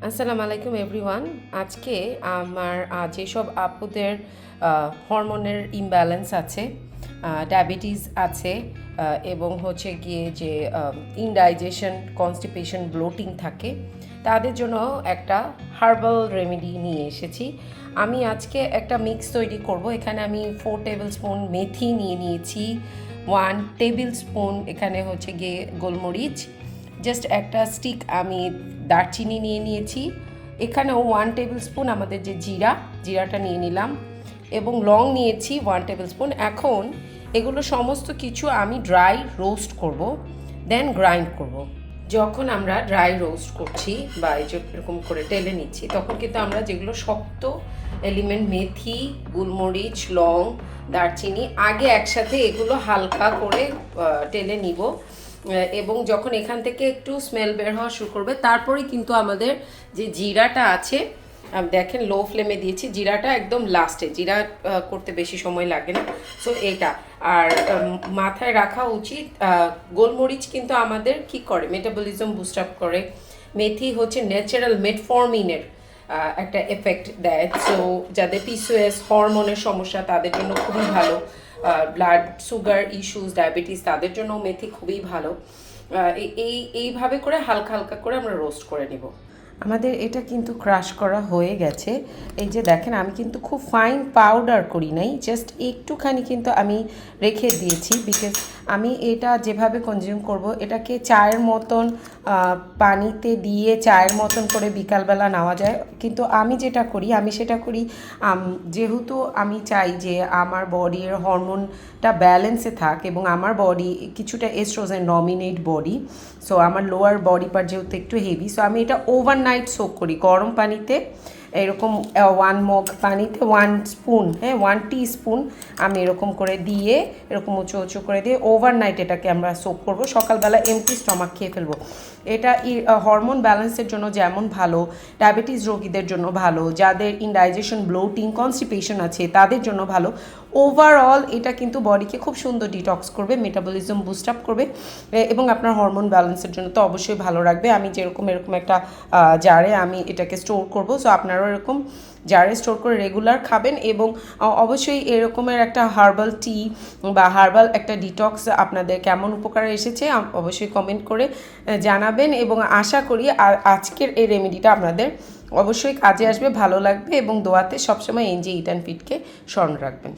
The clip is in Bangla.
আসসালামু আলাইকুম এভরিওয়ান। আজকে আমার যেসব আপুদের হরমোনের ইমব্যালেন্স আছে, ডায়াবেটিস আছে, এবং হচ্ছে গিয়ে যে ইনডাইজেশন, কনস্টিপেশন, ব্লোটিং থাকে, তাদের জন্য একটা হার্বাল রেমেডি নিয়ে এসেছি। আমি আজকে একটা মিক্স তৈরি করব। এখানে আমি 4 টেবিল স্পুন মেথি নিয়ে নিয়েছি, 1 টেবিল স্পুন এখানে হচ্ছে গিয়ে গোলমরিচ, জাস্ট একটা স্টিক আমি দারচিনি নিয়ে নিয়েছি। এখানেও 1 টেবিল স্পুন আমাদের যে জিরাটা নিয়ে নিলাম, এবং লং নিয়েছি 1 টেবিল স্পুন। এখন এগুলো সমস্ত কিছু আমি ড্রাই রোস্ট করব, দেন গ্রাইন্ড করব। যখন আমরা ড্রাই রোস্ট করছি বা এই যে এরকম করে টেলে নিচ্ছি, তখন কিন্তু আমরা যেগুলো শক্ত এলিমেন্ট, মেথি, গোলমরিচ, লং, দারচিনি, আগে একসাথে এগুলো হালকা করে টেলে নিব, এবং যখন এখান থেকে একটু স্মেল বের হওয়া শুরু করবে, তারপরেই কিন্তু আমাদের যে জিরাটা আছে, দেখেন লো ফ্লেমে দিয়েছি, জিরাটা একদম লাস্টে, জিরা করতে বেশি সময় লাগে না। সো এটা আর মাথায় রাখা উচিত, গোলমরিচ কিন্তু আমাদের কি করে, মেটাবলিজম বুস্ট আপ করে। মেথি হচ্ছে ন্যাচারাল মেটফর্মিনের একটা এফেক্ট দেয়। সো যাদের পিসিওএস হরমোনের সমস্যা, তাদের জন্য খুবই ভালো। ব্লাড সুগার ইস্যুস, ডায়াবেটিস, তাদের জন্য মেথি খুবই ভালো। এইভাবে করে হালকা হালকা করে আমরা রোস্ট করে নেব। আমাদের এটা কিন্তু ক্রাশ করা হয়ে গেছে। এই যে দেখেন, আমি কিন্তু খুব ফাইন পাউডার করি নাই, জাস্ট একটুখানি কিন্তু আমি রেখে দিয়েছি, বিকজ আমি এটা যেভাবে কনজিউম করব, এটাকে চায়ের মতন পানিতে দিয়ে চায়ের মতন করে বিকালবেলা নেওয়া যায়। কিন্তু আমি যেটা করি, আমি সেটা করি যেহেতু আমি চাই যে আমার বডির হরমোনটা ব্যালেন্সে থাক, এবং আমার বডি কিছুটা এস্ট্রোজেন ডমিনেট বডি। সো আমার লোয়ার বডি পার্ট যেহেতু একটু হেভি, সো আমি এটা ওভারনাইট সোক করি গরম পানিতে। এরকম 1 মগ পানিতে 1 স্পুন, 1 টিস্পুন আমি এরকম করে দিয়ে, এরকম উঁচু উঁচু করে দিয়ে ওভারনাইট এটাকে আমরা সোক করব। সকালবেলা এমটি স্টমাক খেয়ে ফেলবো। এটা হরমোন ব্যালেন্সের জন্য যেমন ভালো, ডায়াবেটিস রোগীদের জন্য ভালো, যাদের ইনডাইজেশন, ব্লোটিং, কনস্টিপেশন আছে তাদের জন্য ভালো। ওভারঅল এটা কিন্তু বডিকে খুব সুন্দর ডিটক্স করবে, মেটাবলিজম বুস্ট আপ করবে, এবং আপনার হরমোন ব্যালেন্সের জন্য তো অবশ্যই ভালো রাখবে। আমি যেরকম এরকম একটা জারে আমি এটাকে স্টোর করব, সো আপনারাও এরকম জারে স্টোর করে রেগুলার খাবেন। এবং অবশ্যই এরকমের একটা হার্বাল টি বা হার্বাল একটা ডিটক্স আপনাদের কেমন উপকারে এসেছে অবশ্যই কমেন্ট করে জানাবেন, এবং আশা করি আজকের এই রেমেডিটা আপনাদের অবশ্যই কাজে আসবে, ভালো লাগবে, এবং দোয়াতে সবসময় এনজে ইট অ্যান্ড ফিটকে স্মরণ রাখবেন।